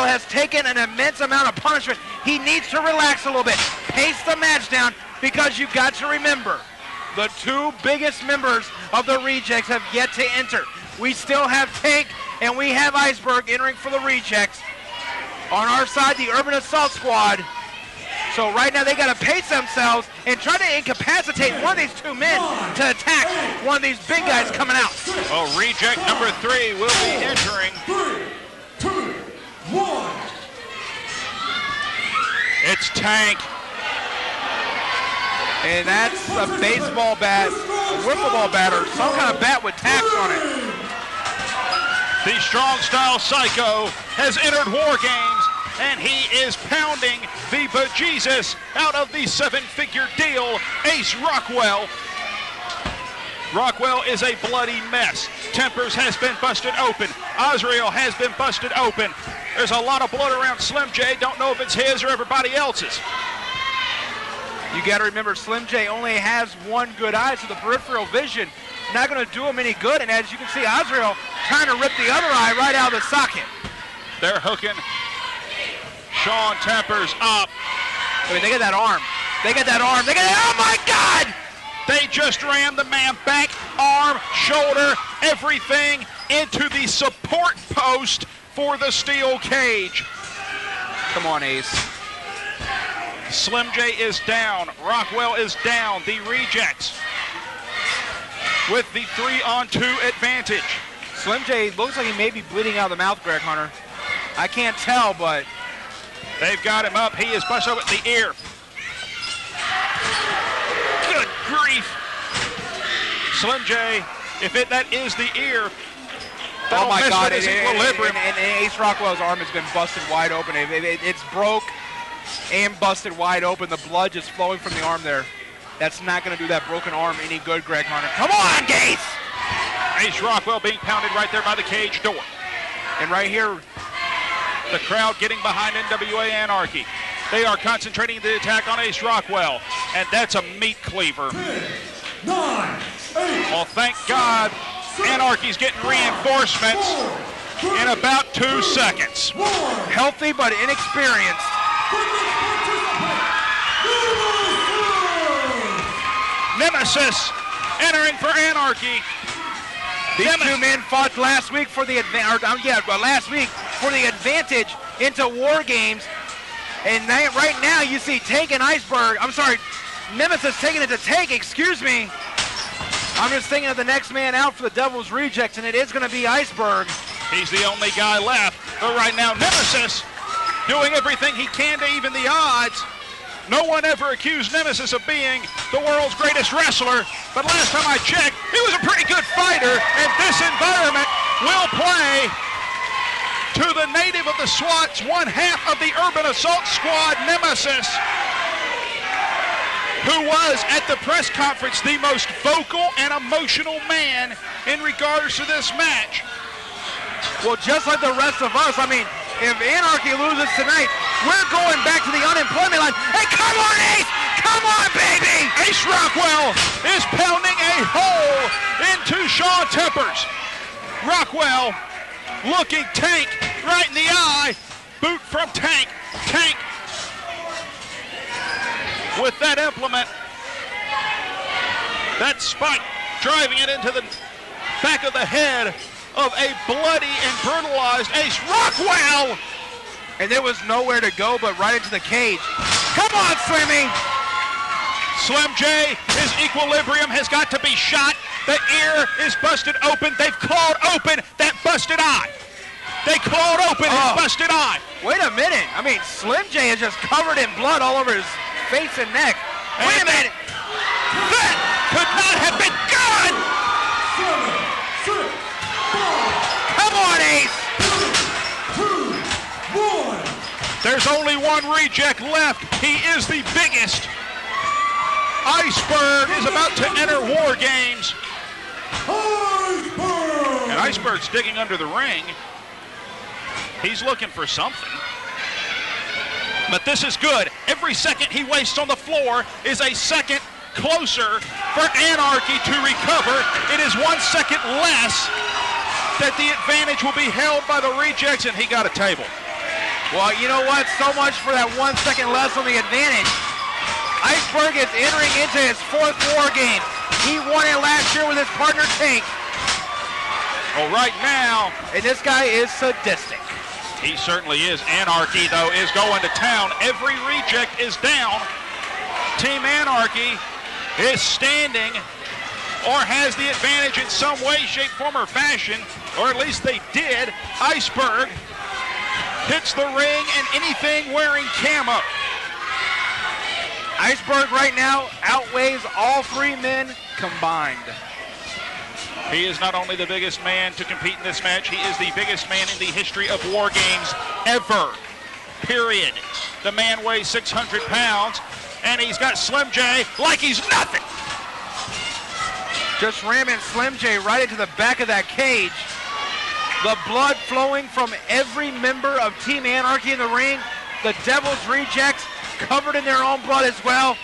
has taken an immense amount of punishment. He needs to relax a little bit, pace the match down, because you've got to remember, the two biggest members of the Rejects have yet to enter. We still have Tank and we have Iceberg entering for the Rejects. On our side, the Urban Assault Squad. So right now they got to pace themselves and try to incapacitate one of these two men to attack one of these big guys coming out. Well, Reject number 3 will be entering. 3, 2, 1. It's Tank. And that's a baseball bat, a wiffle ball bat, or some kind of bat with tacks on it. The Strong Style Psycho has entered WarGames, and he is pounding the bejesus out of the 7-figure deal, Ace Rockwell. Rockwell is a bloody mess. Tempers has been busted open. Azrael has been busted open. There's a lot of blood around Slim J. Don't know if it's his or everybody else's. You got to remember, Slim J only has one good eye, so the peripheral vision not going to do him any good. And as you can see, Azrael trying to rip the other eye right out of the socket. They're hooking Sean Tempers up. I mean, they get that arm. They get that arm. They get that, oh my God! They just ran the man back, arm, shoulder, everything into the support post for the steel cage. Come on, Ace. Slim J is down. Rockwell is down. The Rejects with the 3-on-2 advantage. Slim J looks like he may be bleeding out of the mouth, Greg Hunter. I can't tell, but they've got him up. He is busted up at the ear. Good grief. Slim J, if that is the ear, oh my God, equilibrium. And Ace Rockwell's arm has been busted wide open. It's broke and busted wide open. The blood just flowing from the arm there. That's not going to do that broken arm any good, Greg Hunter. Come on, Gates! Ace Rockwell being pounded right there by the cage door. And right here, the crowd getting behind NWA Anarchy. They are concentrating the attack on Ace Rockwell, and that's a meat cleaver. 10, 9, 8, well, thank God Anarchy's getting reinforcements in about 2 seconds. Healthy but inexperienced. Nemesis entering for Anarchy. These two men fought last week for the last week for the advantage into WarGames, and right now you see Tank and Nemesis taking it to Tank. Excuse me. I'm just thinking of the next man out for the Devil's Rejects, and it is going to be Iceberg. He's the only guy left, but right now Nemesis doing everything he can to even the odds. No one ever accused Nemesis of being the world's greatest wrestler, but last time I checked, he was a pretty good fighter, and this environment will play to the native of the SWATs, one half of the Urban Assault Squad, Nemesis, who was at the press conference the most vocal and emotional man in regards to this match. Well, just like the rest of us, I mean, if Anarchy loses tonight, we're going back to the unemployment line. Hey, come on, Ace! Come on, baby! Ace Rockwell is pounding a hole into Sean Tempers. Rockwell looking Tank right in the eye. Boot from Tank. Tank with that implement. That spike driving it into the back of the head of a bloody and brutalized Ace Rockwell. And there was nowhere to go but right into the cage. Come on, Slimmy! Slim J, his equilibrium has got to be shot. The ear is busted open. They've clawed open that busted eye. They clawed open his busted eye. Wait a minute. I mean, Slim J is just covered in blood all over his face and neck. Wait a minute. That could not have been good. 7, 6, 5. Come on, Ace. 2, 1. There's only one reject left. He is the biggest. Iceberg is about to enter WarGames. Iceberg. And Iceberg's digging under the ring. He's looking for something. But this is good. Every second he wastes on the floor is a second closer for Anarchy to recover. It is 1 second less that the advantage will be held by the Rejects, and he got a table. Well, you know what? So much for that 1 second less on the advantage. Iceberg is entering into his 4th War Game. He won it last year with his partner Tank. Well, right now, and this guy is sadistic. He certainly is. Anarchy, though, is going to town. Every reject is down. Team Anarchy is standing or has the advantage in some way, shape, form, or fashion, or at least they did. Iceberg hits the ring and anything wearing camo. Iceberg right now outweighs all 3 men combined. He is not only the biggest man to compete in this match, he is the biggest man in the history of WarGames ever, period. The man weighs 600 pounds, and he's got Slim J like he's nothing. Just ramming Slim J right into the back of that cage. The blood flowing from every member of Team Anarchy in the ring. The Devil's Rejects covered in their own blood as well.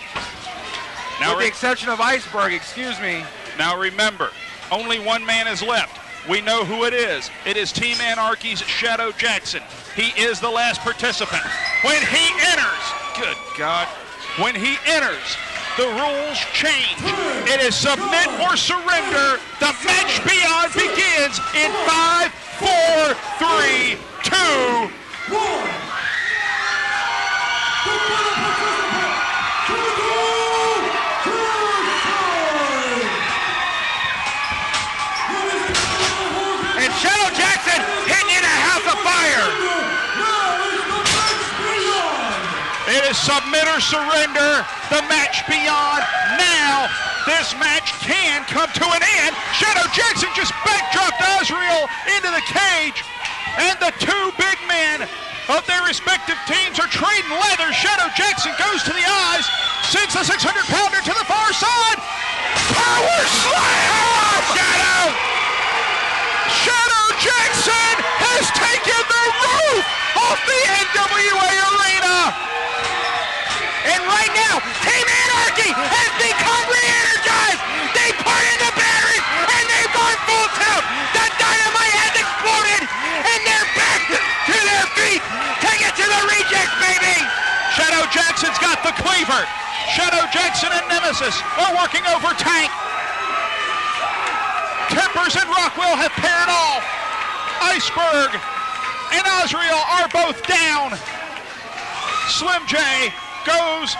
Now, with the exception of Iceberg, excuse me. Now remember, only one man is left. We know who it is. It is Team Anarchy's Shadow Jackson. He is the last participant. When he enters, good God, when he enters, the rules change. It is submit or surrender. The match beyond begins in 5, 4, 3, 2, 1. And Shadow Jackson hitting in a house of fire. It is submit or surrender, the match beyond. Now, this match can come to an end. Shadow Jackson just backdropped Azrael into the cage, and the 2 big men of their respective teams are trading leather. Shadow Jackson goes to the eyes, sends the 600-pounder to the far side. Power slam! Shadow! Shadow Jackson has taken the roof off the NWA arena. And right now, Team Anarchy has become re-energized. They put in the batteries, and they've gone full tilt. The dynamite has exploded, and they're back to their feet. Take it to the rejects, baby. Shadow Jackson's got the cleaver. Shadow Jackson and Nemesis are working over Tank. Tempers and Rockwell have paired off. Iceberg and Azrael are both down. Slim J goes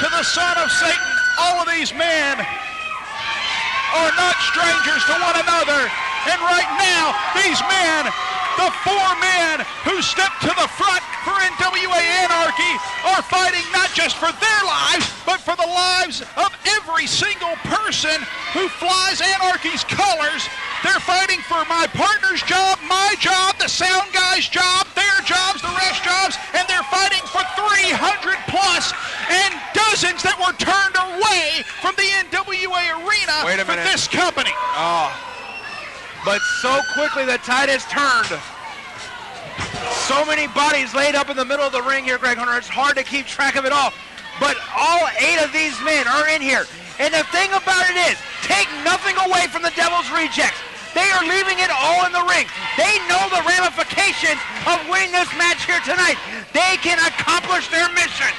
to the son of Satan. All of these men are not strangers to one another. And right now, these men, the 4 men who stepped to the front for NWA Anarchy, are fighting not just for their lives, but for the lives of every single person who flies Anarchy's colors. They're fighting for my partner's job, my job, the sound guy's job, their jobs, the rest jobs, and they're fighting for 300 plus and dozens that were turned away from the NWA arena for this company. Oh. But so quickly the tide has turned. So many bodies laid up in the middle of the ring here, Greg Hunter. It's hard to keep track of it all. But all 8 of these men are in here. And the thing about it is, take nothing away from the Devil's Rejects. They are leaving it all in the ring. They know the ramifications of winning this match here tonight. They can accomplish their mission.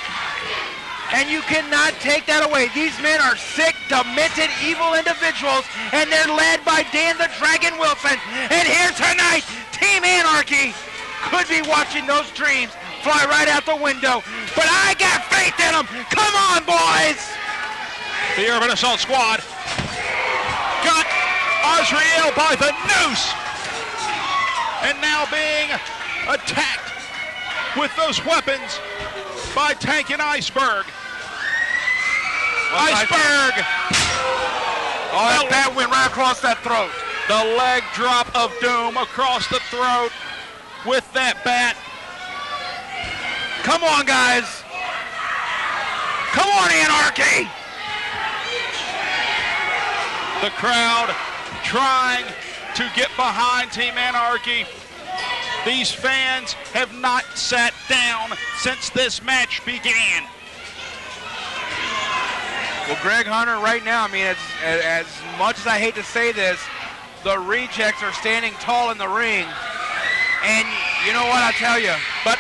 And you cannot take that away. These men are sick, demented, evil individuals, and they're led by Dan the Dragon Wilson. And here tonight, Team Anarchy could be watching those dreams fly right out the window. But I got faith in them. Come on, boys. The Urban Assault Squad got Azrael by the noose, and now being attacked with those weapons by Tank and Iceberg. Iceberg! Oh, that went right across that throat. The leg drop of doom across the throat with that bat. Come on, guys. Come on, Anarchy. The crowd trying to get behind Team Anarchy. These fans have not sat down since this match began. Well, Greg Hunter, right now, I mean, as much as I hate to say this, the Rejects are standing tall in the ring. And you know what, I tell you, but